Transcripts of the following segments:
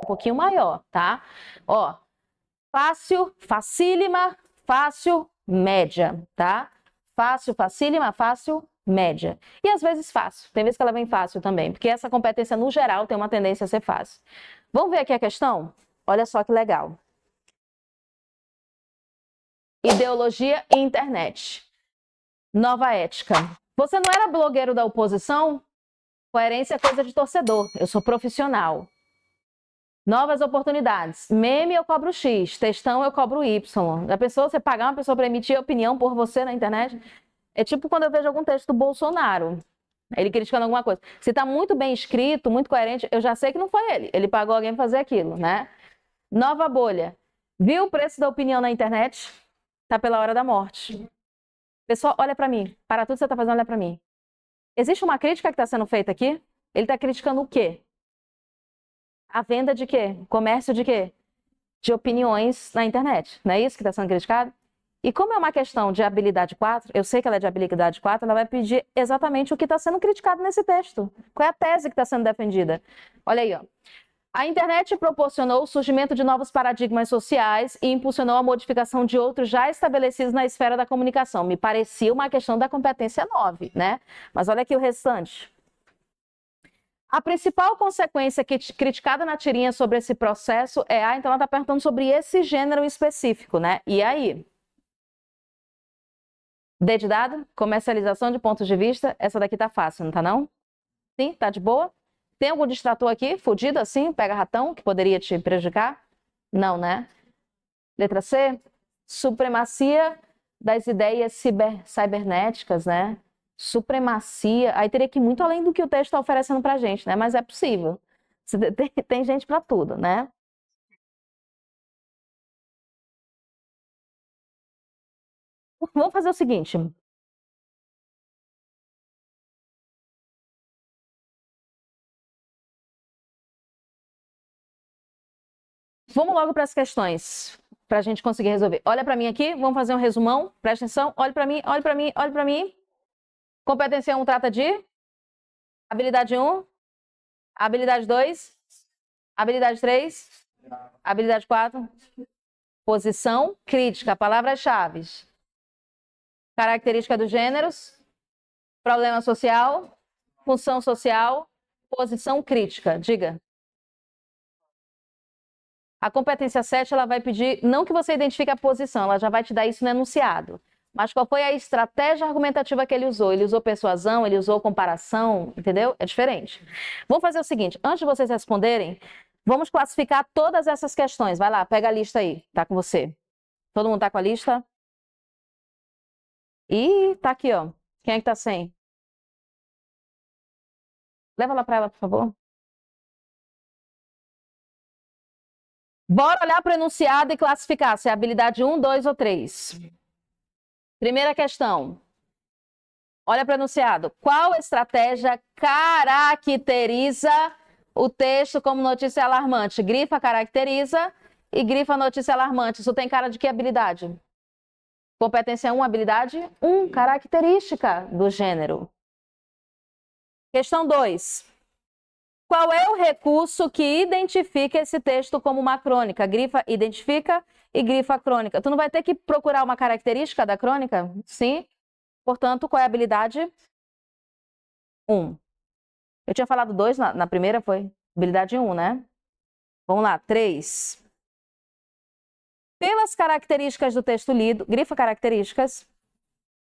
pouquinho maior, tá? Ó, fácil, facílima, fácil, média, tá? Fácil, facílima, fácil, média. E às vezes fácil, tem vezes que ela vem fácil também, porque essa competência no geral tem uma tendência a ser fácil. Vamos ver aqui a questão? Olha só que legal. Ideologia e internet. Nova ética. Você não era blogueiro da oposição? Coerência é coisa de torcedor. Eu sou profissional. Novas oportunidades. Meme eu cobro X, textão eu cobro Y. Já pensou você pagar uma pessoa para emitir opinião por você na internet? É tipo quando eu vejo algum texto do Bolsonaro, ele criticando alguma coisa. Se está muito bem escrito, muito coerente, eu já sei que não foi ele. Ele pagou alguém para fazer aquilo, né? Nova bolha. Viu o preço da opinião na internet? Tá pela hora da morte. Pessoal, olha para mim. Para tudo que você está fazendo, olha para mim. Existe uma crítica que está sendo feita aqui? Ele está criticando o quê? A venda de quê? Comércio de quê? De opiniões na internet. Não é isso que está sendo criticado? E como é uma questão de habilidade 4, eu sei que ela é de habilidade 4, ela vai pedir exatamente o que está sendo criticado nesse texto. Qual é a tese que está sendo defendida? Olha aí, ó. A internet proporcionou o surgimento de novos paradigmas sociais e impulsionou a modificação de outros já estabelecidos na esfera da comunicação. Me parecia uma questão da competência 9, né? Mas olha aqui o restante. A principal consequência criticada na tirinha sobre esse processo é a... Então ela está perguntando sobre esse gênero específico, né? E aí? D de dado? Comercialização de pontos de vista. Essa daqui tá fácil, não tá não? Sim? Tá de boa? Tem algum distrator aqui, fudido assim, pega ratão, que poderia te prejudicar? Não, né? Letra C? Supremacia das ideias cibernéticas, né? Supremacia. Aí teria que ir muito além do que o texto está oferecendo pra gente, né? Mas é possível. Tem gente para tudo, né? Vamos fazer o seguinte. Vamos logo para as questões, para a gente conseguir resolver. Olha para mim aqui, vamos fazer um resumão. Presta atenção, olha para mim, olha para mim, olha para mim. Competência 1 trata de habilidade 1, habilidade 2, habilidade 3, habilidade 4, posição crítica, palavras-chave. Característica dos gêneros, problema social, função social, posição crítica. Diga. A competência 7, ela vai pedir, não que você identifique a posição, ela já vai te dar isso no enunciado. Mas qual foi a estratégia argumentativa que ele usou? Ele usou persuasão, ele usou comparação, entendeu? É diferente. Vamos fazer o seguinte, antes de vocês responderem, vamos classificar todas essas questões. Vai lá, pega a lista aí, tá com você. Todo mundo tá com a lista? Ih, tá aqui, ó. Quem é que tá sem? Leva lá para ela, por favor. Bora olhar para o enunciado e classificar se é habilidade 1, 2 ou 3. Primeira questão. Olha para o enunciado. Qual estratégia caracteriza o texto como notícia alarmante? Grifa caracteriza e grifa notícia alarmante. Isso tem cara de que habilidade? Competência 1, habilidade 1, característica do gênero. Questão 2. Qual é o recurso que identifica esse texto como uma crônica? Grifa identifica e grifa crônica. Tu não vai ter que procurar uma característica da crônica? Sim. Portanto, qual é a habilidade? 1. Eu tinha falado 2 na primeira, foi? Habilidade 1, né? Vamos lá, 3. Pelas características do texto lido, grifa características,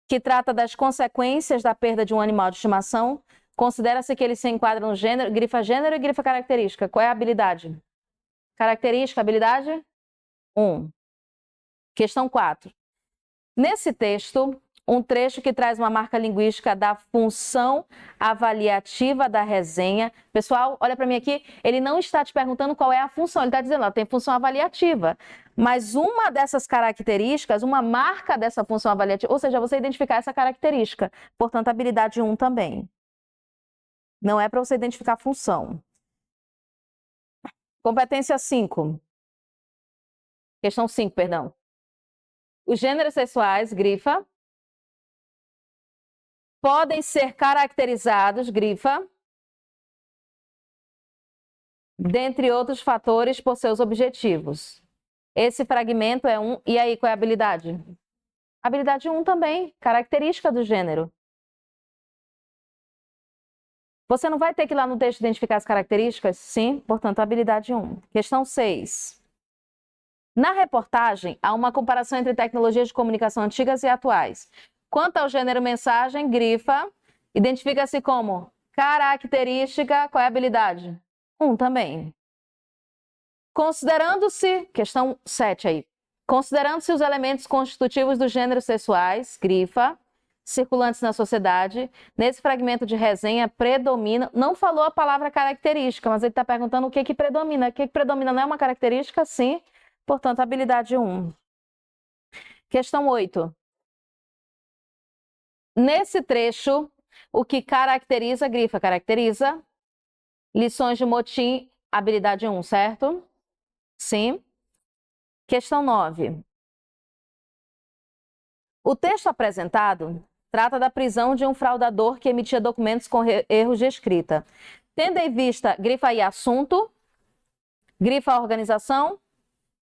que trata das consequências da perda de um animal de estimação, considera-se que ele se enquadra no gênero, grifa gênero e grifa característica. Qual é a habilidade? Característica, habilidade? 1. Questão 4. Nesse texto, um trecho que traz uma marca linguística da função avaliativa da resenha. Pessoal, olha para mim aqui, ele não está te perguntando qual é a função, ele está dizendo, ela tem função avaliativa. Mas uma dessas características, uma marca dessa função avaliativa, ou seja, você identificar essa característica. Portanto, habilidade 1 também. Não é para você identificar a função. Competência 5. Questão 5, perdão. Os gêneros sexuais, grifa, podem ser caracterizados, grifa, dentre outros fatores por seus objetivos. Esse fragmento é 1. E aí, qual é a habilidade? Habilidade 1 também, característica do gênero. Você não vai ter que ir lá no texto identificar as características? Sim, portanto, habilidade 1. Questão 6. Na reportagem, há uma comparação entre tecnologias de comunicação antigas e atuais. Quanto ao gênero mensagem, grifa, identifica-se como característica, qual é a habilidade? 1 também. Considerando-se, questão 7 aí, considerando-se os elementos constitutivos dos gêneros sexuais, grifa, circulantes na sociedade, nesse fragmento de resenha predomina, não falou a palavra característica, mas ele está perguntando o que que predomina. O que que predomina não é uma característica? Sim, portanto, habilidade 1. Questão 8. Nesse trecho, o que caracteriza, grifa, caracteriza, lições de motim, habilidade 1, certo? Sim. Questão 9. O texto apresentado trata da prisão de um fraudador que emitia documentos com erros de escrita. Tendo em vista, grifa aí assunto, grifa organização,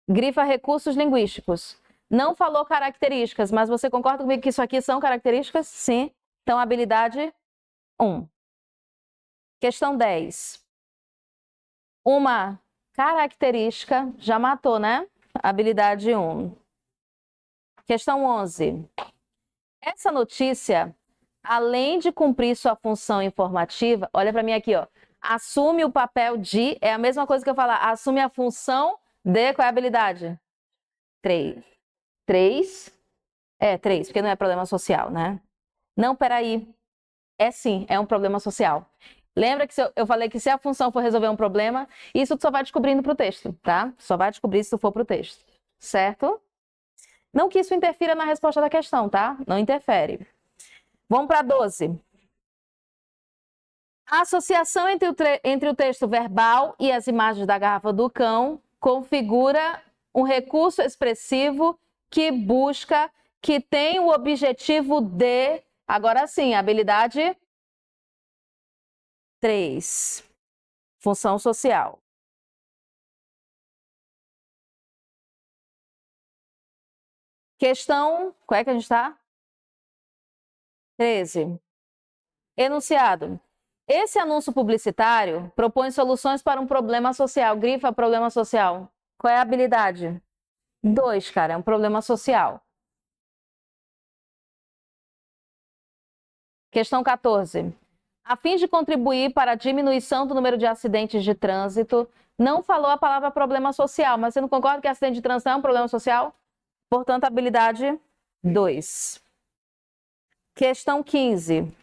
grifa recursos linguísticos. Não falou características, mas você concorda comigo que isso aqui são características? Sim. Então, habilidade 1. Questão 10. Uma característica, já matou, né? Habilidade 1. Questão 11. Essa notícia, além de cumprir sua função informativa, olha para mim aqui, ó, assume o papel de, é a mesma coisa que eu falar, assume a função de, qual é a habilidade? 3. 3? É, 3, porque não é problema social, né? Não, peraí. É sim, é um problema social. Lembra que eu falei que se a função for resolver um problema, isso tu só vai descobrindo pro texto, tá? Só vai descobrir se tu for pro texto, certo? Não que isso interfira na resposta da questão, tá? Não interfere. Vamos para 12. A associação entre o texto verbal e as imagens da garrafa do cão configura um recurso expressivo que busca, que tem o objetivo de, agora sim, habilidade 3, função social. Questão, qual é que a gente está? 13. Enunciado. Esse anúncio publicitário propõe soluções para um problema social. Grifa problema social. Qual é a habilidade? 2, cara, é um problema social. Questão 14. A fim de contribuir para a diminuição do número de acidentes de trânsito, não falou a palavra problema social, mas você não concorda que acidente de trânsito é um problema social? Portanto, habilidade 2. Questão 15.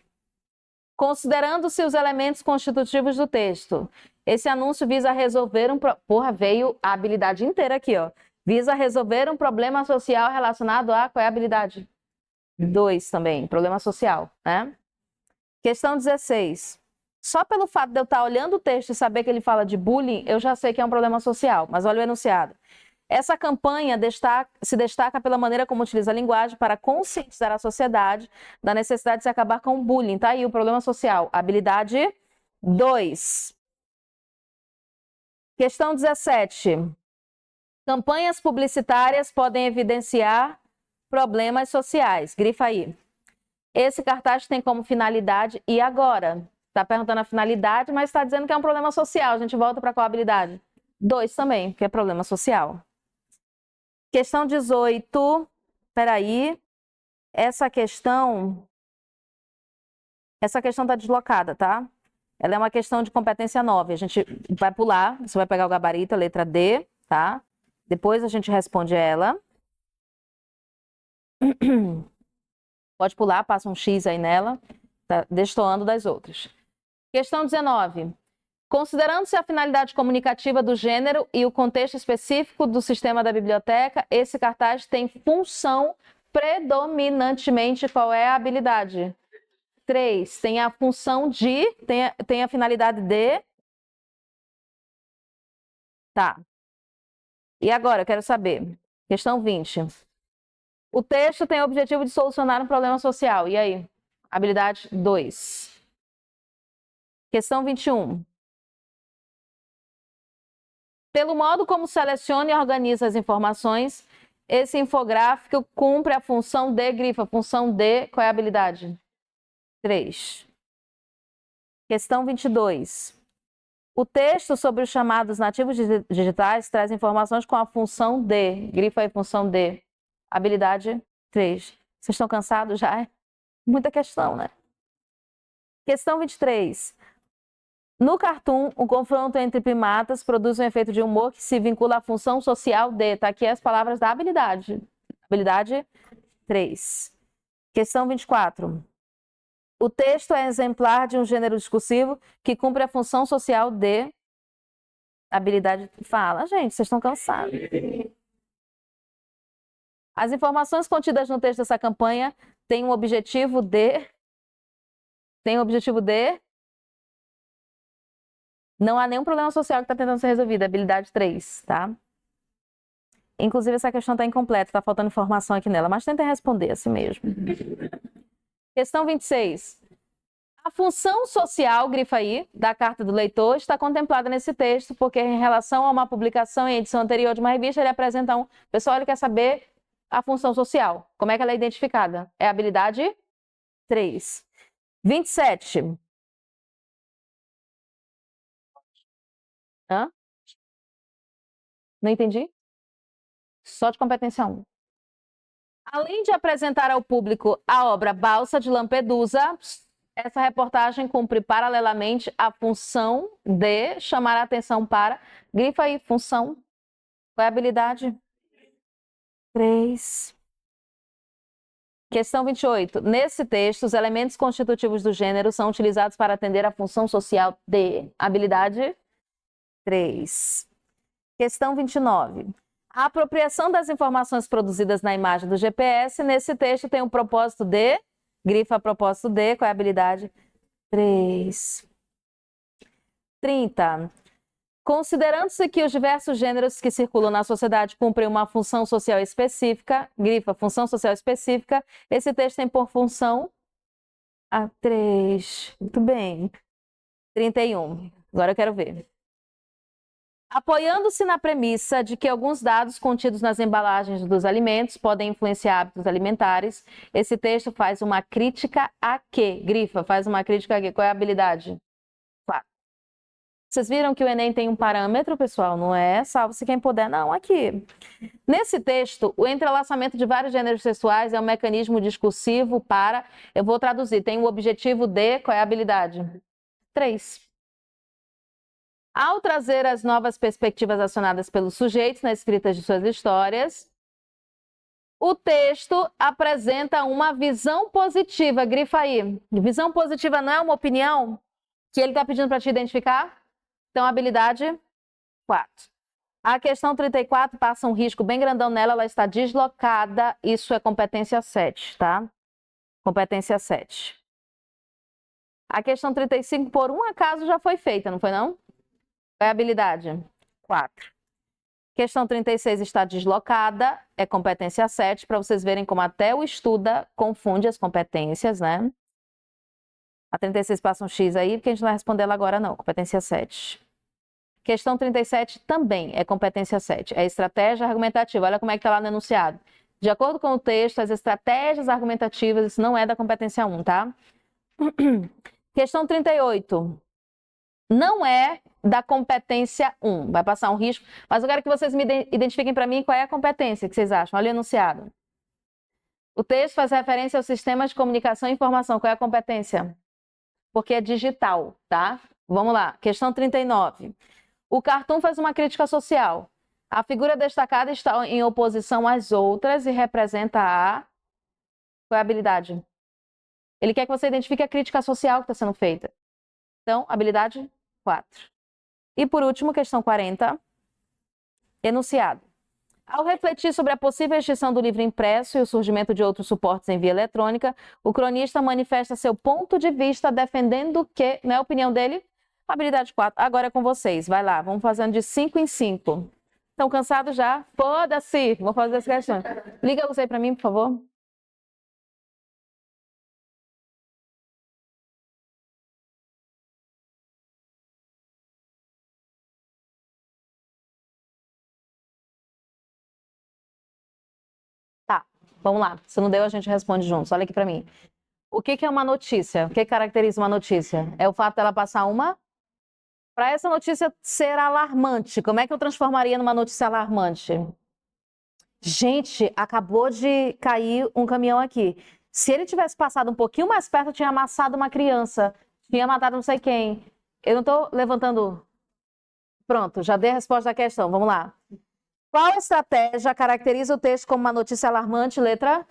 Considerando-se os elementos constitutivos do texto, esse anúncio visa resolver um... Porra, veio a habilidade inteira aqui, ó. Visa resolver um problema social relacionado a... Qual é a habilidade? 2 também, problema social, né? Questão 16. Só pelo fato de eu estar olhando o texto e saber que ele fala de bullying, eu já sei que é um problema social, mas olha o enunciado. Essa campanha se destaca pela maneira como utiliza a linguagem para conscientizar a sociedade da necessidade de se acabar com o bullying. Tá aí o problema social. Habilidade 2. Questão 17. Campanhas publicitárias podem evidenciar problemas sociais. Grifa aí. Esse cartaz tem como finalidade, e agora? Está perguntando a finalidade, mas está dizendo que é um problema social. A gente volta para qual habilidade? 2 também, que é problema social. Questão 18. Peraí. Essa questão está deslocada, tá? Ela é uma questão de competência 9. A gente vai pular, você vai pegar o gabarito, a letra D, tá? Depois a gente responde ela. Pode pular, passa um X aí nela, tá destoando das outras. Questão 19. Considerando-se a finalidade comunicativa do gênero e o contexto específico do sistema da biblioteca, esse cartaz tem função predominantemente, qual é a habilidade? 3. Tem a função de, tem a finalidade de... Tá. E agora, eu quero saber. Questão 20. O texto tem o objetivo de solucionar um problema social. E aí? Habilidade 2. Questão 21. Pelo modo como seleciona e organiza as informações, esse infográfico cumpre a função de, grifa, função de, qual é a habilidade? 3. Questão 22. O texto sobre os chamados nativos digitais traz informações com a função de, grifa aí função de, habilidade 3. Vocês estão cansados já? Muita questão, né? Questão 23. No cartoon, o confronto entre primatas produz um efeito de humor que se vincula à função social de. Tá aqui as palavras da habilidade. Habilidade 3. Questão 24. O texto é exemplar de um gênero discursivo que cumpre a função social de. Habilidade. Fala, gente, vocês estão cansados. As informações contidas no texto dessa campanha têm um objetivo de. Não há nenhum problema social que está tentando ser resolvido. Habilidade 3, tá? Inclusive, essa questão está incompleta, está faltando informação aqui nela, mas tentem responder assim mesmo. Questão 26. A função social, grifa aí, da carta do leitor está contemplada nesse texto, porque em relação a uma publicação em edição anterior de uma revista, ele apresenta um... Pessoal, ele quer saber a função social. Como é que ela é identificada? É a habilidade 3. 27. Hã? Não entendi? Só de competência 1. Além de apresentar ao público a obra Balsa de Lampedusa, essa reportagem cumpre paralelamente a função de chamar a atenção para... Grifa aí, função. Qual é a habilidade? 3. Questão 28. Nesse texto, os elementos constitutivos do gênero são utilizados para atender à função social de... Habilidade 3. Questão 29. A apropriação das informações produzidas na imagem do GPS, nesse texto, tem um propósito de... Grifa propósito de, qual é a habilidade? 3. 30. Considerando-se que os diversos gêneros que circulam na sociedade cumprem uma função social específica, grifa função social específica, esse texto tem por função a 3. Muito bem. 31. Agora eu quero ver. Apoiando-se na premissa de que alguns dados contidos nas embalagens dos alimentos podem influenciar hábitos alimentares, esse texto faz uma crítica a quê? Grifa, faz uma crítica a quê? Qual é a habilidade? 4. Vocês viram que o Enem tem um parâmetro, pessoal? Não é salve-se quem puder, não. Aqui. Nesse texto, o entrelaçamento de vários gêneros sexuais é um mecanismo discursivo para... Eu vou traduzir. Tem o objetivo de... Qual é a habilidade? 3. Ao trazer as novas perspectivas acionadas pelos sujeitos na escrita de suas histórias, o texto apresenta uma visão positiva. Grifa aí. Visão positiva não é uma opinião que ele está pedindo para te identificar? Então, habilidade 4. A questão 34 passa um risco bem grandão nela, ela está deslocada. Isso é competência 7, tá? Competência 7. A questão 35, por um acaso, já foi feita, não foi não? É a habilidade 4. Questão 36 está deslocada, é competência 7, para vocês verem como até o estuda confunde as competências, né? A 36 passa um X aí, porque a gente não vai responder ela agora não, competência 7. Questão 37 também é competência 7, é estratégia argumentativa. Olha como é que está lá no enunciado. De acordo com o texto, as estratégias argumentativas, isso não é da competência 1, tá? Questão 38. Não é da competência 1. Vai passar um risco, mas eu quero que vocês me identifiquem para mim qual é a competência que vocês acham. Olha o enunciado. O texto faz referência ao sistema de comunicação e informação. Qual é a competência? Porque é digital, tá? Vamos lá. Questão 39. O cartoon faz uma crítica social. A figura destacada está em oposição às outras e representa a... Qual é a habilidade? Ele quer que você identifique a crítica social que está sendo feita. Então, habilidade 4. E por último, questão 40. Enunciado. Ao refletir sobre a possível extinção do livro impresso e o surgimento de outros suportes em via eletrônica, o cronista manifesta seu ponto de vista defendendo que, não é a opinião dele? Habilidade 4. Agora é com vocês. Vai lá, vamos fazendo de 5 em 5. Estão cansados já? Foda-se! Vou fazer as questões. Liga você para mim, por favor. Vamos lá. Se não deu, a gente responde juntos. Olha aqui para mim. O que é uma notícia? O que caracteriza uma notícia? É o fato dela passar uma... Para essa notícia ser alarmante, como é que eu transformaria numa notícia alarmante? Gente, acabou de cair um caminhão aqui. Se ele tivesse passado um pouquinho mais perto, tinha amassado uma criança, tinha matado não sei quem. Eu não estou levantando... Pronto, já dei a resposta à questão. Vamos lá. Qual estratégia caracteriza o texto como uma notícia alarmante? Letra?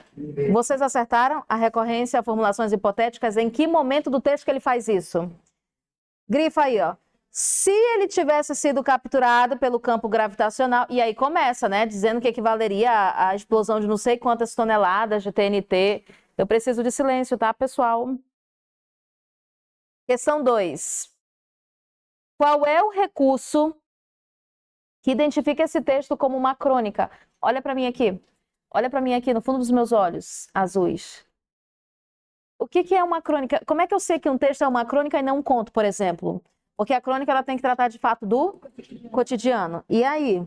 Vocês acertaram? A recorrência a formulações hipotéticas. Em que momento do texto que ele faz isso? Grifa aí, ó. Se ele tivesse sido capturado pelo campo gravitacional, e aí começa, né, dizendo que equivaleria à explosão de não sei quantas toneladas de TNT. Eu preciso de silêncio, tá, pessoal? Questão 2. Qual é o recurso que identifica esse texto como uma crônica? Olha para mim aqui. Olha para mim aqui, no fundo dos meus olhos azuis. O que é uma crônica? Como é que eu sei que um texto é uma crônica e não um conto, por exemplo? Porque a crônica ela tem que tratar de fato do cotidiano. E aí?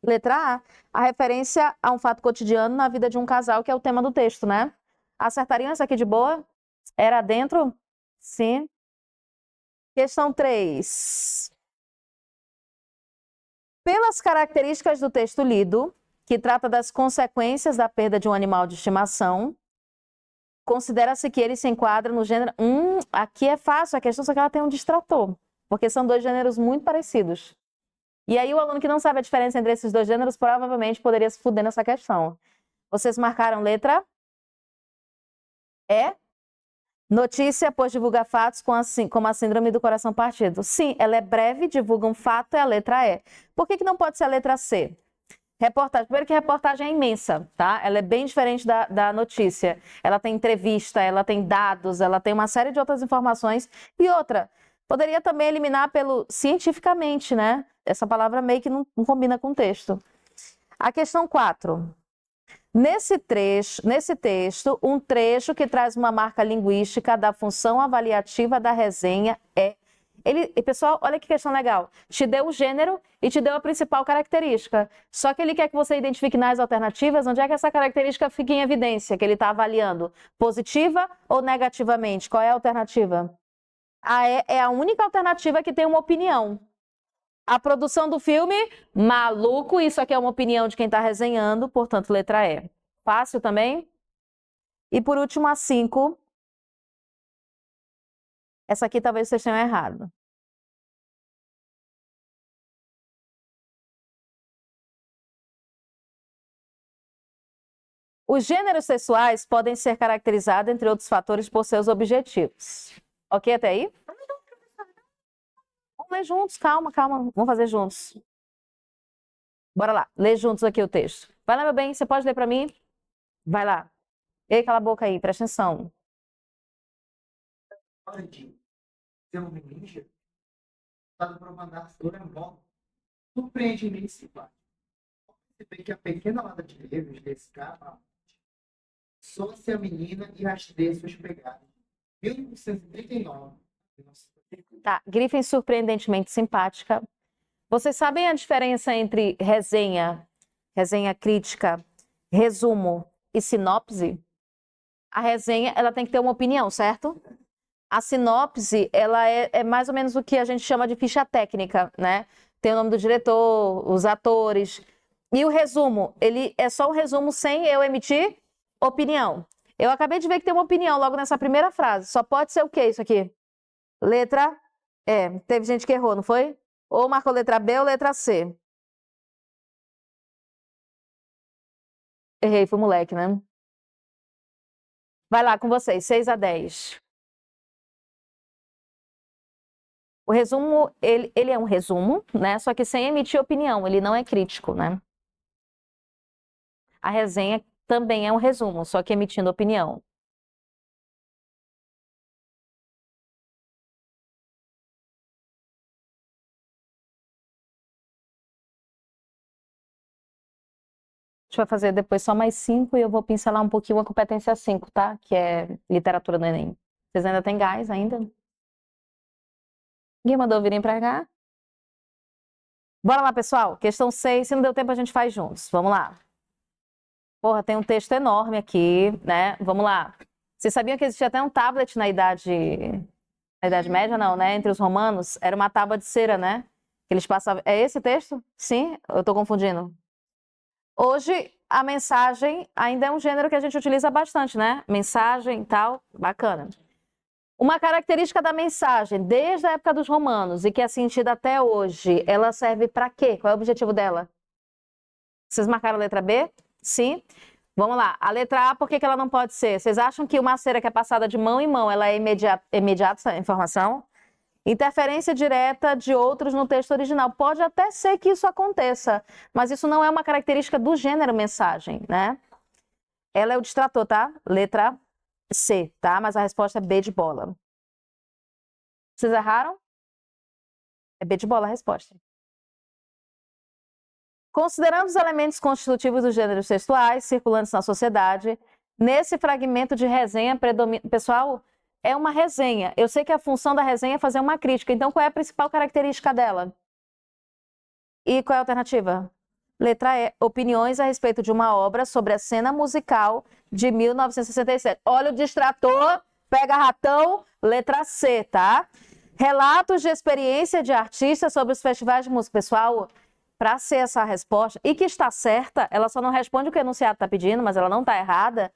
Letra A referência a um fato cotidiano na vida de um casal, que é o tema do texto, né? Acertariam essa aqui de boa? Era dentro? Sim. Questão 3. Pelas características do texto lido, que trata das consequências da perda de um animal de estimação, considera-se que ele se enquadra no gênero... aqui é fácil a questão, só que ela tem um distrator, porque são dois gêneros muito parecidos. E aí o aluno que não sabe a diferença entre esses dois gêneros provavelmente poderia se fuder nessa questão. Vocês marcaram letra E? Notícia, pois divulga fatos como a síndrome do coração partido. Sim, ela é breve, divulga um fato, é a letra E. Por que não pode ser a letra C? Reportagem. Primeiro que a reportagem é imensa, tá? Ela é bem diferente da notícia. Ela tem entrevista, ela tem dados, ela tem uma série de outras informações. E outra, poderia também eliminar pelo cientificamente, né? Essa palavra meio que não combina com o texto. A questão 4. Nesse texto, um trecho que traz uma marca linguística da função avaliativa da resenha é... pessoal, olha que questão legal. Te deu o gênero e te deu a principal característica. Só que ele quer que você identifique nas alternativas onde é que essa característica fica em evidência, que ele está avaliando. Positiva ou negativamente? Qual é a alternativa? A E é a única alternativa que tem uma opinião. A produção do filme, maluco, isso aqui é uma opinião de quem está resenhando, portanto, letra E. Fácil também? E por último, a 5. Essa aqui talvez vocês tenham errado. Os gêneros sexuais podem ser caracterizados, entre outros fatores, por seus objetivos. Ok até aí? Vamos ler juntos, calma. Vamos fazer juntos. Bora lá, ler juntos aqui o texto. Vai lá, meu bem, você pode ler para mim? Vai lá. Ei, cala a boca aí, presta atenção. Pode ser um ninja, para mandar a surpreendentemente simpático. Você vê que a pequena lada de livros desse cara só-se a menina e as terças pegadas. 1939. Tá, Griffin surpreendentemente simpática. Vocês sabem a diferença entre resenha crítica, resumo e sinopse? A resenha, ela tem que ter uma opinião, certo? A sinopse, ela é mais ou menos o que a gente chama de ficha técnica, né? Tem o nome do diretor, os atores. E o resumo, ele é só um resumo sem eu emitir opinião. Eu acabei de ver que tem uma opinião logo nessa primeira frase. Só pode ser o quê isso aqui? Letra E. Teve gente que errou, não foi? Ou marcou letra B ou letra C. Errei, fui moleque, né? Vai lá com vocês, 6-10. O resumo, ele é um resumo, né? Só que sem emitir opinião, ele não é crítico, né? A resenha também é um resumo, só que emitindo opinião. A gente vai fazer depois só mais 5 e eu vou pincelar um pouquinho a competência 5, tá? Que é literatura do Enem. Vocês ainda têm gás ainda? Ninguém mandou virem pra cá? Bora lá, pessoal. Questão 6. Se não deu tempo, a gente faz juntos. Vamos lá. Porra, tem um texto enorme aqui, né? Vamos lá. Vocês sabiam que existia até um tablet na Idade Média, não, né? Entre os romanos, era uma tábua de cera, né? Que eles passavam. É esse texto? Sim? Eu tô confundindo. Hoje, a mensagem ainda é um gênero que a gente utiliza bastante, né? Mensagem e tal, bacana. Uma característica da mensagem, desde a época dos romanos e que é sentida até hoje, ela serve para quê? Qual é o objetivo dela? Vocês marcaram a letra B? Sim? Vamos lá. A letra A, por que ela não pode ser? Vocês acham que uma cera que é passada de mão em mão, ela é imediata essa informação? Interferência direta de outros no texto original. Pode até ser que isso aconteça, mas isso não é uma característica do gênero mensagem, né? Ela é o distrator, tá? Letra C, tá? Mas a resposta é B de bola. Vocês erraram? É B de bola a resposta. Considerando os elementos constitutivos dos gêneros textuais circulantes na sociedade, nesse fragmento de resenha predomina... Pessoal, é uma resenha. Eu sei que a função da resenha é fazer uma crítica. Então, qual é a principal característica dela? E qual é a alternativa? Letra E. Opiniões a respeito de uma obra sobre a cena musical de 1967. Olha o distrator, pega ratão, letra C, tá? Relatos de experiência de artistas sobre os festivais de música. Pessoal, para ser essa resposta, e que está certa, ela só não responde o que o enunciado está pedindo, mas ela não está errada.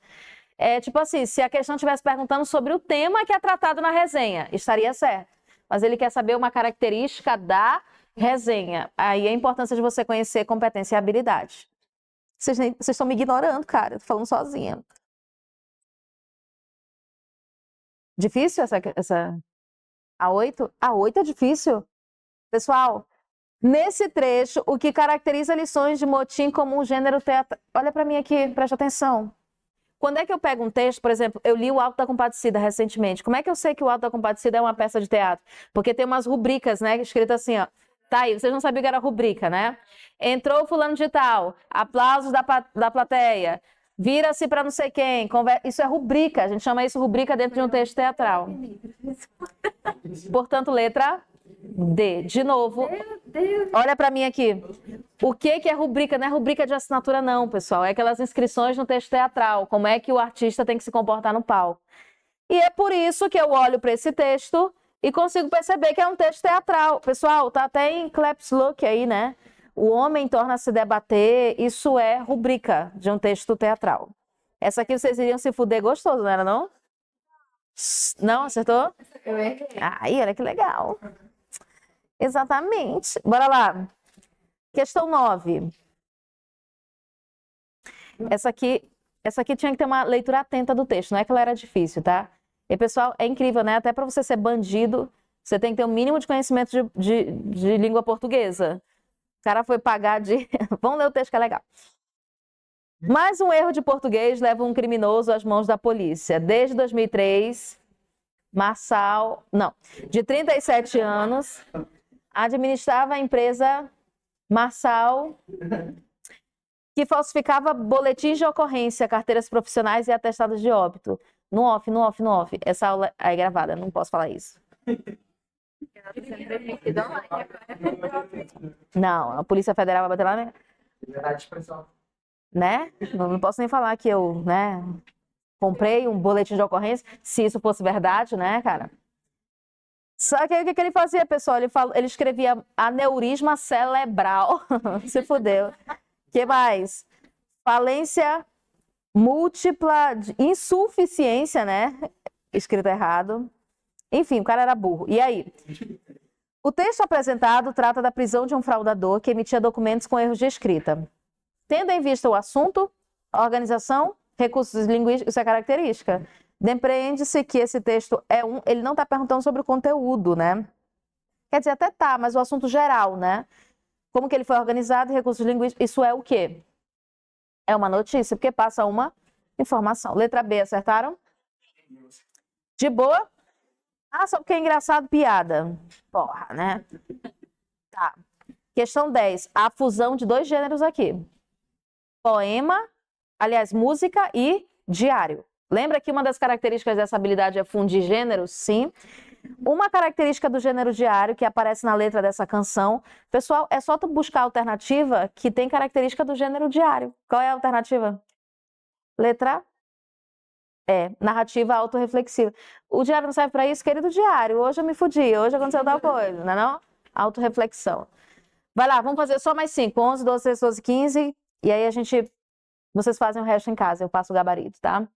É tipo assim, se a questão estivesse perguntando sobre o tema que é tratado na resenha, estaria certo. Mas ele quer saber uma característica da resenha. Aí a importância de você conhecer competência e habilidade. Vocês estão me ignorando, cara. Eu tô falando sozinha. Difícil essa... A 8? A 8 é difícil. Pessoal, nesse trecho, o que caracteriza lições de motim como um gênero teatral... Olha para mim aqui, preste atenção. Quando é que eu pego um texto, por exemplo, eu li o Auto da Compadecida recentemente. Como é que eu sei que o Auto da Compadecida é uma peça de teatro? Porque tem umas rubricas, né, escritas assim, ó. Tá aí, vocês não sabiam que era rubrica, né? Entrou fulano de tal, aplausos da plateia, vira-se para não sei quem. Isso é rubrica, a gente chama isso rubrica dentro de um texto teatral. Portanto, letra D. De novo, olha para mim aqui. O que é rubrica? Não é rubrica de assinatura não, pessoal. É aquelas inscrições no texto teatral. Como é que o artista tem que se comportar no palco. E é por isso que eu olho para esse texto e consigo perceber que é um texto teatral. Pessoal, tá até em caps lock aí, né? O homem torna-se debater. Isso é rubrica de um texto teatral. Essa aqui vocês iriam se fuder gostoso, não era não? Não, acertou? Eu errei. Aí, olha que legal. Exatamente. Bora lá. Questão 9. Essa aqui tinha que ter uma leitura atenta do texto, não é que ela era difícil, tá? E, pessoal, é incrível, né? Até para você ser bandido, você tem que ter um mínimo de conhecimento de língua portuguesa. O cara foi pagar de... Vamos ler o texto que é legal. Mais um erro de português leva um criminoso às mãos da polícia. Desde 2003, Marçal, de 37 anos, administrava a empresa Marçal, que falsificava boletins de ocorrência, carteiras profissionais e atestados de óbito. No off. Essa aula é gravada, não posso falar isso. Não, a Polícia Federal vai bater lá, né? Liberdade de expressão. Né? Não posso nem falar que eu, né, comprei um boletim de ocorrência, se isso fosse verdade, né, cara? Só que aí o que ele fazia, pessoal? Ele escrevia aneurisma cerebral. Se fudeu. Que mais? Falência múltipla, insuficiência, né? Escrito errado. Enfim, o cara era burro. E aí? O texto apresentado trata da prisão de um fraudador que emitia documentos com erros de escrita. Tendo em vista o assunto, a organização, recursos linguísticos, isso é característica. Depreende-se que esse texto ele não está perguntando sobre o conteúdo, né? Quer dizer, até tá, mas o assunto geral, né? Como que ele foi organizado, recursos linguísticos, isso é o quê? É uma notícia, porque passa uma informação. Letra B, acertaram? De boa? Ah, só porque é engraçado, piada. Porra, né? Tá. Questão 10. A fusão de dois gêneros aqui. Poema, aliás, música e diário. Lembra que uma das características dessa habilidade é fundir gêneros? Sim. Uma característica do gênero diário que aparece na letra dessa canção, pessoal, é só tu buscar a alternativa que tem característica do gênero diário. Qual é a alternativa? Letra E, narrativa autorreflexiva. O diário não serve para isso, querido diário. Hoje eu me fudi, hoje aconteceu tal coisa, não é não? Autorreflexão. Vai lá, vamos fazer só mais 5. 11, 12, 13, 14, 15. E aí vocês fazem o resto em casa, eu passo o gabarito, tá?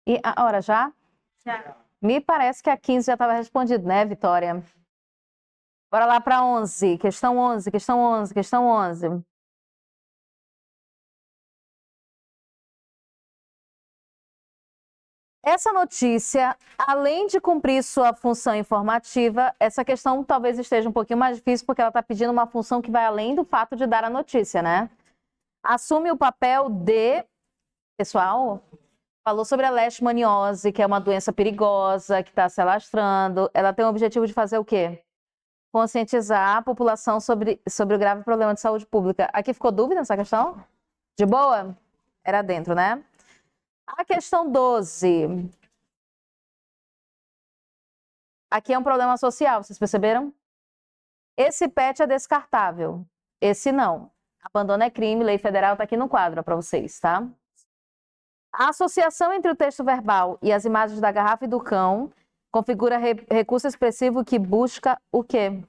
E a hora já? Já. Me parece que a 15 já estava respondido, né, Vitória? Bora lá para 11. Questão 11, questão 11, questão 11. Essa notícia, além de cumprir sua função informativa, essa questão talvez esteja um pouquinho mais difícil porque ela está pedindo uma função que vai além do fato de dar a notícia, né? Assume o papel de... Pessoal, falou sobre a leishmaniose, que é uma doença perigosa, que está se alastrando. Ela tem o objetivo de fazer o quê? Conscientizar a população sobre o grave problema de saúde pública. Aqui ficou dúvida nessa questão? De boa? Era dentro, né? A questão 12. Aqui é um problema social, vocês perceberam? Esse pet é descartável. Esse não. Abandono é crime, lei federal está aqui no quadro para vocês, tá? A associação entre o texto verbal e as imagens da garrafa e do cão configura recurso expressivo que busca o quê?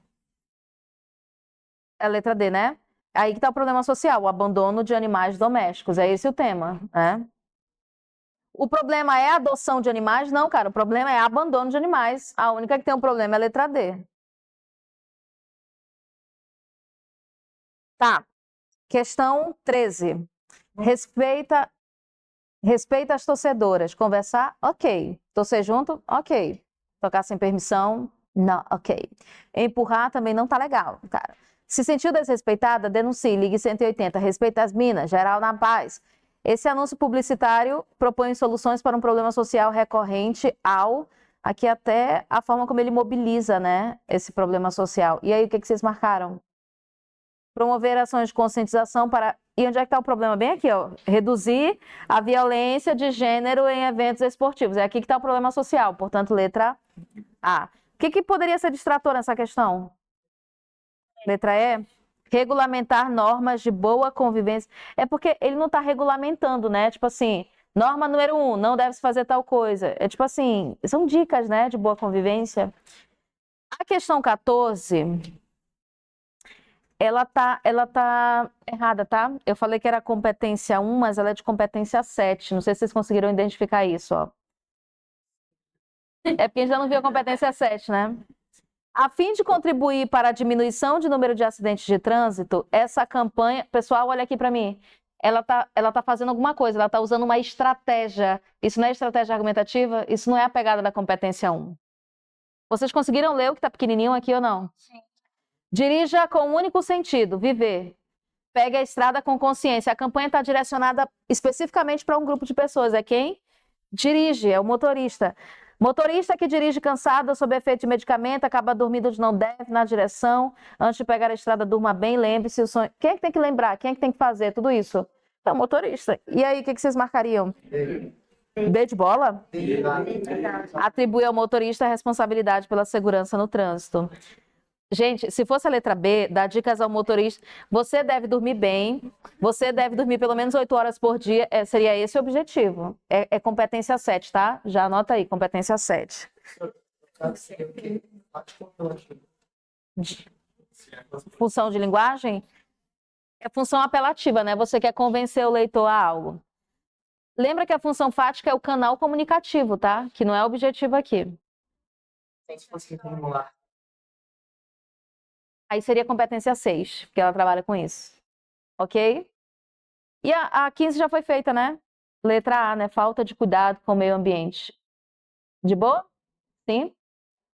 É a letra D, né? Aí que está o problema social, o abandono de animais domésticos. É esse o tema, né? O problema é a adoção de animais? Não, cara, o problema é abandono de animais. A única que tem um problema é a letra D. Tá. Questão 13. Respeita as torcedoras. Conversar? Ok. Torcer junto? Ok. Tocar sem permissão? Não, ok. Empurrar também não tá legal, cara. Se sentiu desrespeitada, denuncie, ligue 180. Respeita as minas, geral na paz. Esse anúncio publicitário propõe soluções para um problema social recorrente aqui até a forma como ele mobiliza, né, esse problema social. E aí, o que vocês marcaram? Promover ações de conscientização para... E onde é que está o problema? Bem aqui, ó. Reduzir a violência de gênero em eventos esportivos. É aqui que está o problema social, portanto, letra A. O que poderia ser distrator nessa questão? Letra E? Regulamentar normas de boa convivência. É porque ele não está regulamentando, né? Tipo assim, norma número 1, não deve se fazer tal coisa. É tipo assim, são dicas, né, de boa convivência. A questão 14... Ela tá errada, tá? Eu falei que era competência 1, mas ela é de competência 7. Não sei se vocês conseguiram identificar isso, ó. É porque a gente já não viu a competência 7, né? A fim de contribuir para a diminuição de número de acidentes de trânsito, essa campanha... Pessoal, olha aqui para mim. Ela tá fazendo alguma coisa, ela tá usando uma estratégia. Isso não é estratégia argumentativa? Isso não é a pegada da competência 1. Vocês conseguiram ler o que tá pequenininho aqui ou não? Sim. Dirija com um único sentido, viver. Pegue a estrada com consciência. A campanha está direcionada especificamente para um grupo de pessoas. É quem? Dirige, é o motorista. Motorista que dirige cansado, sob efeito de medicamento, acaba dormindo onde não deve, na direção. Antes de pegar a estrada, durma bem, lembre-se o sonho. Quem é que tem que lembrar? Quem é que tem que fazer tudo isso? É o motorista. E aí, o que vocês marcariam? D de bola? Atribui ao motorista a responsabilidade pela segurança no trânsito. Gente, se fosse a letra B, dá dicas ao motorista. Você deve dormir bem, você deve dormir pelo menos 8 horas por dia. Seria esse o objetivo. É competência 7, tá? Já anota aí, competência 7. Função de linguagem? É função apelativa, né? Você quer convencer o leitor a algo. Lembra que a função fática é o canal comunicativo, tá? Que não é o objetivo aqui. Se fosse formular. Aí seria competência 6, porque ela trabalha com isso. Ok? E a 15 já foi feita, né? Letra A, né? Falta de cuidado com o meio ambiente. De boa? Sim?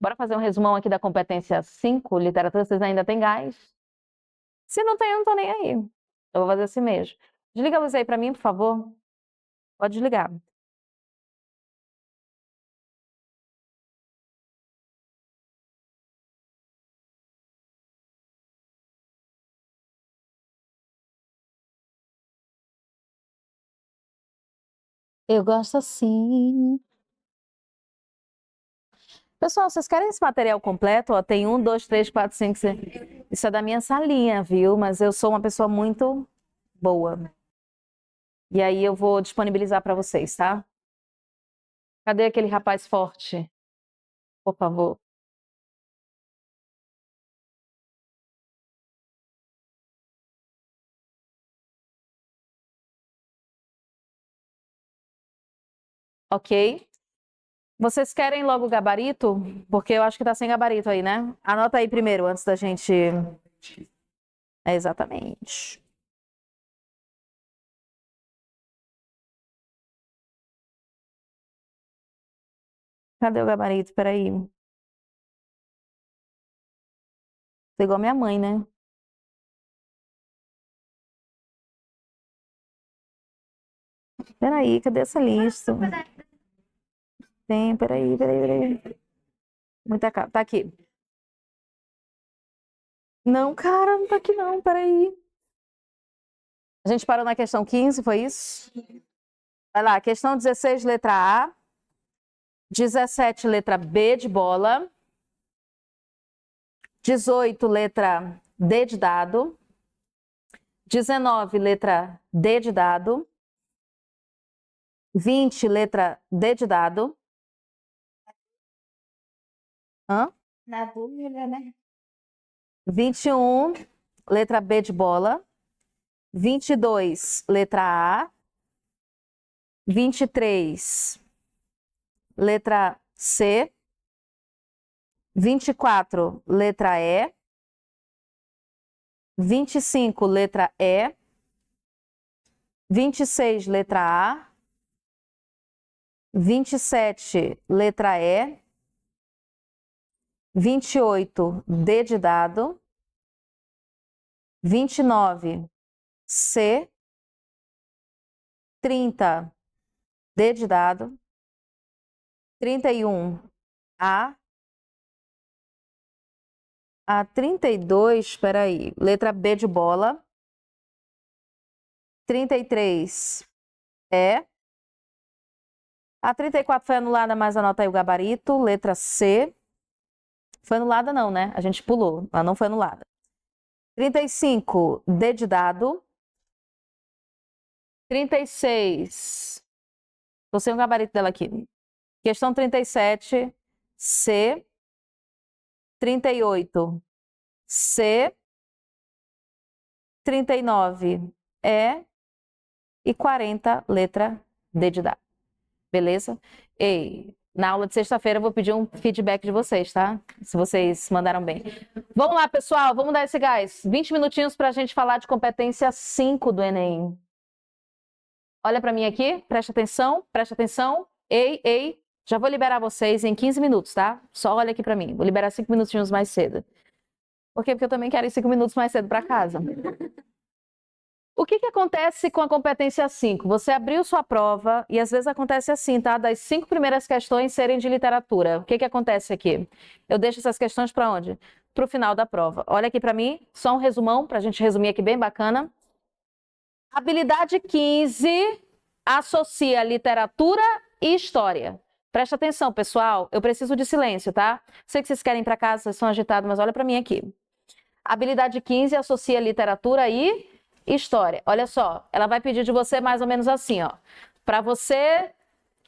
Bora fazer um resumão aqui da competência 5, literatura, vocês ainda têm gás? Se não tem, eu não tô nem aí. Eu vou fazer assim mesmo. Desliga a luz aí pra mim, por favor. Pode desligar. Eu gosto assim. Pessoal, vocês querem esse material completo? Ó, tem 1, 2, 3, 4, 5, 6. Isso é da minha salinha, viu? Mas eu sou uma pessoa muito boa. E aí eu vou disponibilizar para vocês, tá? Cadê aquele rapaz forte? Por favor. Ok? Vocês querem logo o gabarito? Porque eu acho que tá sem gabarito aí, né? Anota aí primeiro, antes da gente... É, exatamente. Cadê o gabarito? Peraí. Tô igual minha mãe, né? Peraí, cadê essa lista? Tem, peraí. Muita capa. Tá aqui. Não, cara, não tá aqui não, peraí. A gente parou na questão 15, foi isso? Vai lá, questão 16, letra A. 17, letra B de bola. 18, letra D de dado. 19, letra D de dado. 20, letra D de dado. Hã? Na dúvida, né? 21, letra B de bola. 22, letra A. 23, letra C. 24, letra E. 25, letra E. 26, letra A. 27, letra E. 28, D de dado. 29, C. 30, D de dado. 31, A. A 32, espera aí, letra B de bola. 33, E. A 34 foi anulada, mas anota aí o gabarito. Letra C. Foi anulada não, né? A gente pulou, ela não foi anulada. 35, D de dado. 36, tô sem o gabarito dela aqui. Questão 37, C. 38, C. 39, E. E 40, letra D de dado. Beleza? Ei, na aula de sexta-feira eu vou pedir um feedback de vocês, tá? Se vocês mandaram bem. Vamos lá, pessoal, vamos dar esse gás. 20 minutinhos para a gente falar de competência 5 do Enem. Olha para mim aqui, presta atenção. Ei, já vou liberar vocês em 15 minutos, tá? Só olha aqui para mim, vou liberar 5 minutinhos mais cedo. Por quê? Porque eu também quero ir 5 minutos mais cedo para casa. O que acontece com a competência 5? Você abriu sua prova e às vezes acontece assim, tá? Das 5 primeiras questões serem de literatura. O que acontece aqui? Eu deixo essas questões para onde? Para o final da prova. Olha aqui para mim, só um resumão, para a gente resumir aqui bem bacana. Habilidade 15 associa literatura e história. Presta atenção, pessoal, eu preciso de silêncio, tá? Sei que vocês querem ir para casa, vocês estão agitados, mas olha para mim aqui. Habilidade 15 associa literatura e história. Olha só, ela vai pedir de você mais ou menos assim, ó. Para você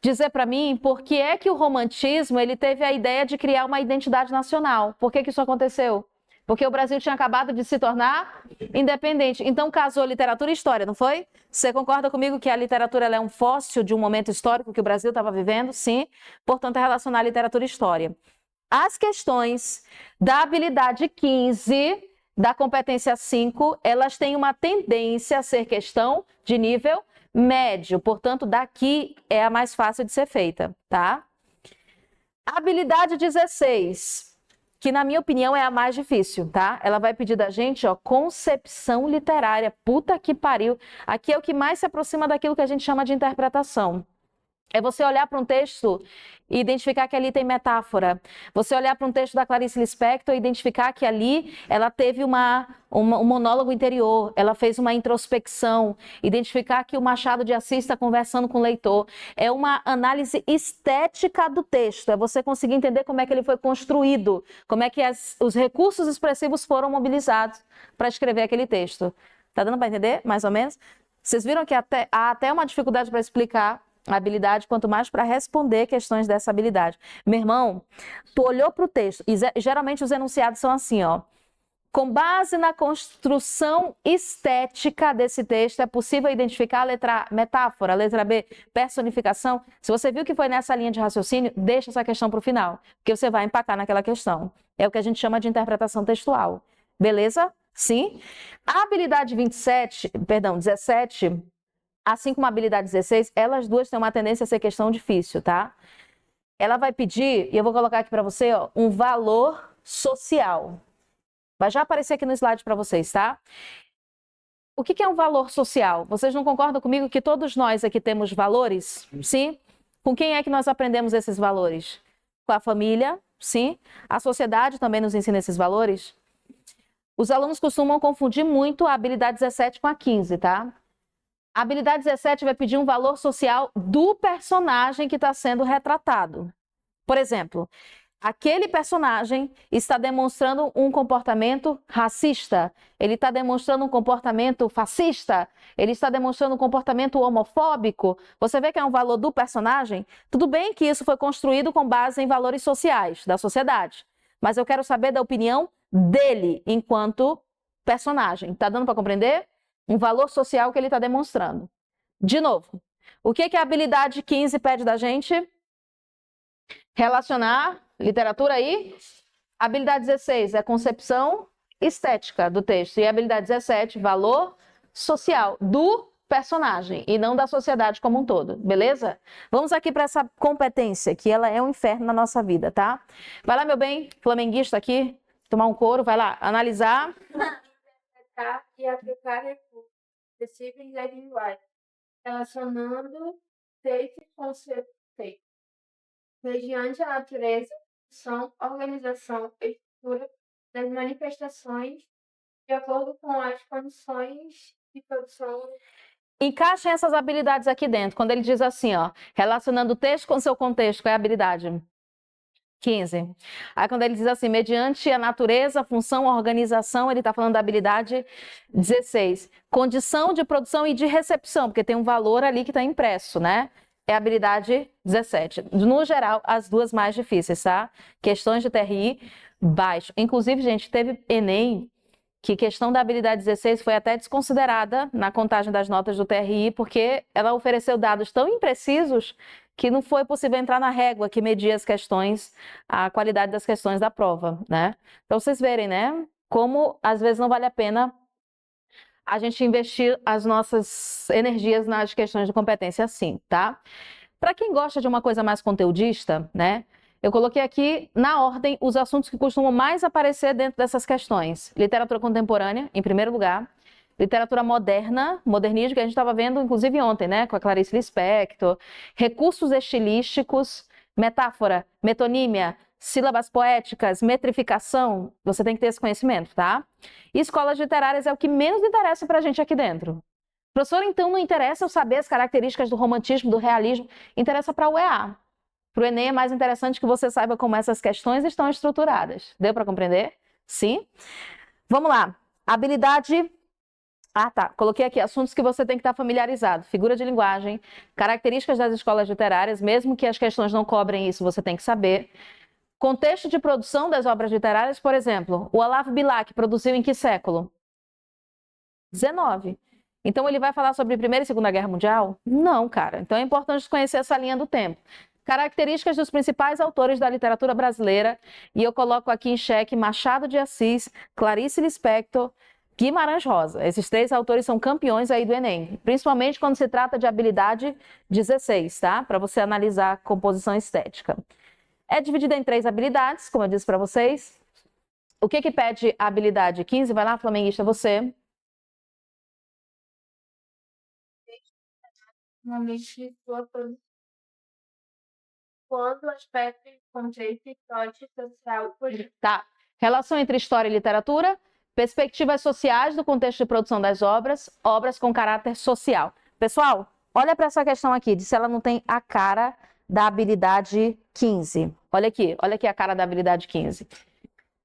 dizer para mim por que é que o romantismo ele teve a ideia de criar uma identidade nacional. Por que isso aconteceu? Porque o Brasil tinha acabado de se tornar independente. Então casou literatura e história, não foi? Você concorda comigo que a literatura ela é um fóssil de um momento histórico que o Brasil estava vivendo? Sim. Portanto, é relacionar literatura e história. As questões da habilidade 15 da competência 5, elas têm uma tendência a ser questão de nível médio, portanto, daqui é a mais fácil de ser feita, tá? Habilidade 16, que na minha opinião é a mais difícil, tá? Ela vai pedir da gente, ó, concepção literária. Puta que pariu. Aqui é o que mais se aproxima daquilo que a gente chama de interpretação. É você olhar para um texto e identificar que ali tem metáfora. Você olhar para um texto da Clarice Lispector e identificar que ali ela teve um monólogo interior, ela fez uma introspecção, identificar que o Machado de Assis está conversando com o leitor. É uma análise estética do texto, é você conseguir entender como é que ele foi construído, como é que os recursos expressivos foram mobilizados para escrever aquele texto. Tá dando para entender, mais ou menos? Vocês viram que há até uma dificuldade para explicar a habilidade, quanto mais para responder questões dessa habilidade. Meu irmão, tu olhou para o texto, e geralmente os enunciados são assim, ó. Com base na construção estética desse texto, é possível identificar a letra A, metáfora, a letra B, personificação. Se você viu que foi nessa linha de raciocínio, deixa essa questão para o final, porque você vai empacar naquela questão. É o que a gente chama de interpretação textual. Beleza? Sim? A habilidade 17, assim como a habilidade 16, elas duas têm uma tendência a ser questão difícil, tá? Ela vai pedir, e eu vou colocar aqui para você, ó, um valor social. Vai já aparecer aqui no slide para vocês, tá? O que é um valor social? Vocês não concordam comigo que todos nós aqui temos valores? Sim? Com quem é que nós aprendemos esses valores? Com a família, sim? A sociedade também nos ensina esses valores? Os alunos costumam confundir muito a habilidade 17 com a 15, tá? A habilidade 17 vai pedir um valor social do personagem que está sendo retratado. Por exemplo, aquele personagem está demonstrando um comportamento racista, ele está demonstrando um comportamento fascista, ele está demonstrando um comportamento homofóbico. Você vê que é um valor do personagem? Tudo bem que isso foi construído com base em valores sociais da sociedade, mas eu quero saber da opinião dele enquanto personagem. Está dando para compreender? Um valor social que ele está demonstrando. De novo, o que a habilidade 15 pede da gente? Relacionar literatura aí. Habilidade 16 é concepção estética do texto. E a habilidade 17, valor social do personagem e não da sociedade como um todo, beleza? Vamos aqui para essa competência, que ela é um inferno na nossa vida, tá? Vai lá, meu bem, flamenguista aqui, tomar um couro, vai lá, analisar. E aplicar recursos específicos da linguagem, relacionando textos com seus textos, mediante a natureza, função, organização e estrutura das manifestações, de acordo com as condições de produção. Encaixem essas habilidades aqui dentro. Quando ele diz assim, ó, relacionando o texto com seu contexto, qual é a habilidade? 15. Aí quando ele diz assim, mediante a natureza, função, organização, ele está falando da habilidade 16. Condição de produção e de recepção, porque tem um valor ali que está impresso, né? É a habilidade 17. No geral, as duas mais difíceis, tá? Questões de TRI, baixo. Inclusive, gente, teve Enem, que questão da habilidade 16 foi até desconsiderada na contagem das notas do TRI, porque ela ofereceu dados tão imprecisos que não foi possível entrar na régua que media as questões, a qualidade das questões da prova, né? Então, vocês verem, né? Como às vezes não vale a pena a gente investir as nossas energias nas questões de competência assim, tá? Para quem gosta de uma coisa mais conteudista, né? Eu coloquei aqui na ordem os assuntos que costumam mais aparecer dentro dessas questões. Literatura contemporânea, em primeiro lugar. Literatura moderna, modernismo, que a gente estava vendo, inclusive ontem, né? Com a Clarice Lispector. Recursos estilísticos, metáfora, metonímia, sílabas poéticas, metrificação. Você tem que ter esse conhecimento, tá? E escolas literárias é o que menos interessa para a gente aqui dentro. Professor, então não interessa eu saber as características do romantismo, do realismo, interessa para o EA. Para o Enem é mais interessante que você saiba como essas questões estão estruturadas. Deu para compreender? Sim? Vamos lá. Habilidade... Ah, tá. Coloquei aqui assuntos que você tem que estar familiarizado. Figura de linguagem, características das escolas literárias, mesmo que as questões não cobrem isso, você tem que saber. Contexto de produção das obras literárias, por exemplo, o Olavo Bilac produziu em que século? 19. Então ele vai falar sobre Primeira e Segunda Guerra Mundial? Não, cara. Então é importante conhecer essa linha do tempo. Características dos principais autores da literatura brasileira, e eu coloco aqui em xeque Machado de Assis, Clarice Lispector, Guimarães Rosa. Esses três autores são campeões aí do Enem, principalmente quando se trata de habilidade 16, tá? Para você analisar a composição estética. É dividida em 3 habilidades, como eu disse para vocês. O que pede a habilidade 15? Vai lá, flamenguista, você. Normalmente, sua produção quando o aspecto de contexto histórico e social político. Tá. Relação entre história e literatura, perspectivas sociais do contexto de produção das obras, obras com caráter social. Pessoal, olha para essa questão aqui, de se ela não tem a cara da habilidade 15. Olha aqui a cara da habilidade 15.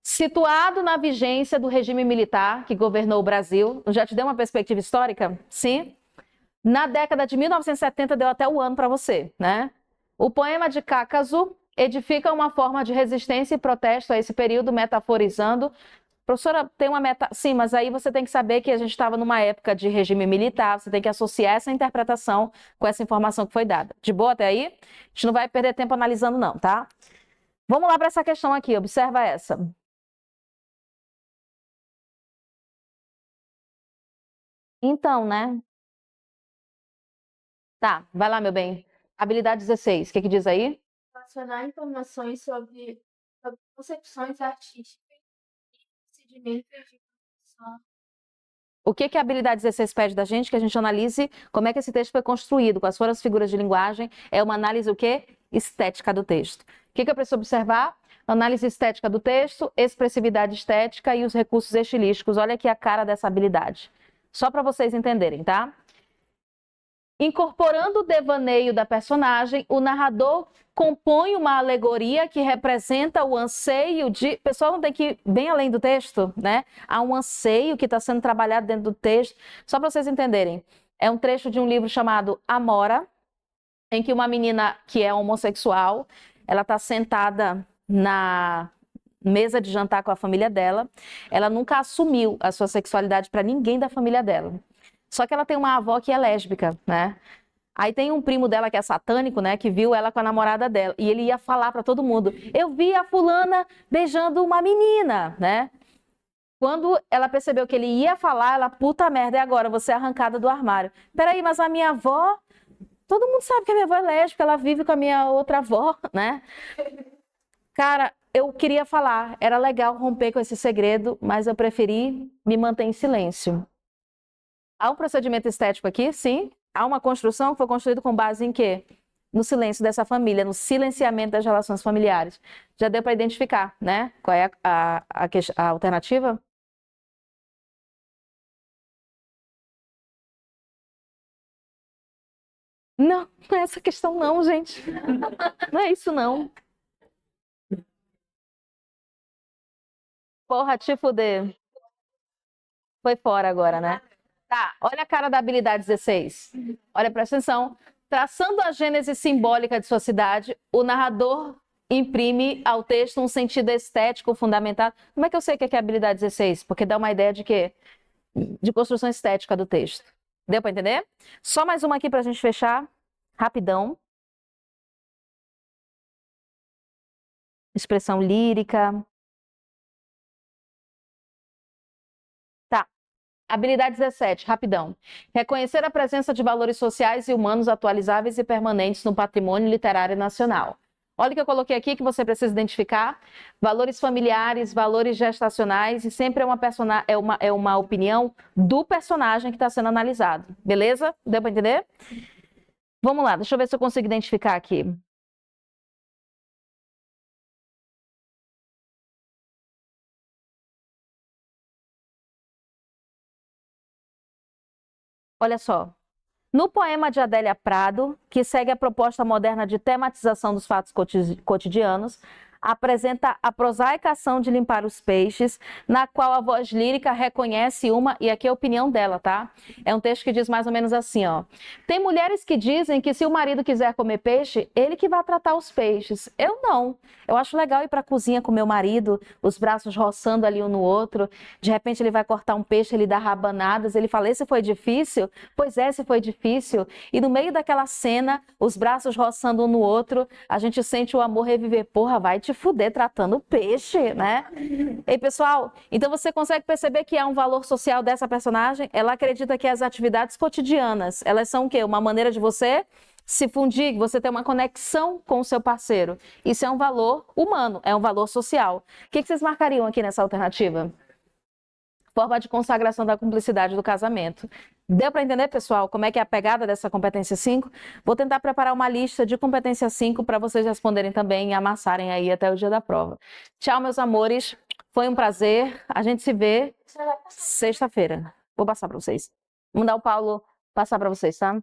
Situado na vigência do regime militar que governou o Brasil, já te deu uma perspectiva histórica? Sim. Na década de 1970, deu até o ano para você, né? O poema de Cácaso edifica uma forma de resistência e protesto a esse período, metaforizando. Professora, tem uma meta... Sim, mas aí você tem que saber que a gente estava numa época de regime militar, você tem que associar essa interpretação com essa informação que foi dada. De boa até aí? A gente não vai perder tempo analisando não, tá? Vamos lá para essa questão aqui, observa essa. Então, né? Tá, vai lá, meu bem. Habilidade 16, o que diz aí? Relacionar informações sobre concepções artísticas e procedimentos de produção. O que a habilidade 16 pede da gente? Que a gente analise como é que esse texto foi construído, quais foram as figuras de linguagem. É uma análise o quê? Estética do texto. O que eu preciso observar? Análise estética do texto, expressividade estética e os recursos estilísticos. Olha aqui a cara dessa habilidade. Só para vocês entenderem, tá? Incorporando o devaneio da personagem, o narrador compõe uma alegoria que representa o anseio de... O pessoal não tem que ir bem além do texto, né? Há um anseio que está sendo trabalhado dentro do texto. Só para vocês entenderem, é um trecho de um livro chamado Amora, em que uma menina que é homossexual, ela está sentada na mesa de jantar com a família dela. Ela nunca assumiu a sua sexualidade para ninguém da família dela. Só que ela tem uma avó que é lésbica, né? Aí tem um primo dela que é satânico, né? Que viu ela com a namorada dela. E ele ia falar para todo mundo: eu vi a fulana beijando uma menina, né? Quando ela percebeu que ele ia falar, ela, puta merda, e agora? Você é arrancada do armário. Peraí, mas a minha avó... Todo mundo sabe que a minha avó é lésbica, ela vive com a minha outra avó, né? Cara, eu queria falar, era legal romper com esse segredo, mas eu preferi me manter em silêncio. Há um procedimento estético aqui, sim. Há uma construção que foi construída com base em quê? No silêncio dessa família, no silenciamento das relações familiares. Já deu para identificar, né? Qual é a alternativa? Não, não é essa questão não, gente. Não é isso não. Porra, te fuder. Foi fora agora, né? Tá, olha a cara da habilidade 16. Olha, presta atenção. Traçando a gênese simbólica de sua cidade, o narrador imprime ao texto um sentido estético fundamentado. Como é que eu sei que é a habilidade 16? Porque dá uma ideia de quê? De construção estética do texto. Deu para entender? Só mais uma aqui para a gente fechar. Rapidão. Expressão lírica. Tá. Habilidade 17, rapidão. Reconhecer a presença de valores sociais e humanos atualizáveis e permanentes no patrimônio literário nacional. Olha o que eu coloquei aqui que você precisa identificar. Valores familiares, valores gestacionais, e sempre é uma opinião do personagem que está sendo analisado. Beleza? Deu para entender? Vamos lá, deixa eu ver se eu consigo identificar aqui. Olha só. No poema de Adélia Prado, que segue a proposta moderna de tematização dos fatos cotidianos, apresenta a prosaica ação de limpar os peixes, na qual a voz lírica reconhece uma, e aqui é a opinião dela, tá? É um texto que diz mais ou menos assim, ó. Tem mulheres que dizem que se o marido quiser comer peixe, ele que vai tratar os peixes. Eu não. Eu acho legal ir para a cozinha com meu marido, os braços roçando ali um no outro. De repente ele vai cortar um peixe, ele dá rabanadas, ele fala, esse foi difícil? Pois é, esse foi difícil. E no meio daquela cena, os braços roçando um no outro, a gente sente o amor reviver. Porra, vai te fuder tratando peixe, né? E pessoal, então você consegue perceber que há um valor social dessa personagem? Ela acredita que as atividades cotidianas, elas são o quê? Uma maneira de você se fundir, você ter uma conexão com o seu parceiro. Isso é um valor humano, é um valor social. O que vocês marcariam aqui nessa alternativa? Forma de consagração da cumplicidade do casamento. Deu para entender, pessoal, como é que é a pegada dessa competência 5? Vou tentar preparar uma lista de competência 5 para vocês responderem também e amassarem aí até o dia da prova. Tchau, meus amores. Foi um prazer. A gente se vê sexta-feira. Vou passar para vocês. Vou mandar o Paulo passar para vocês, tá?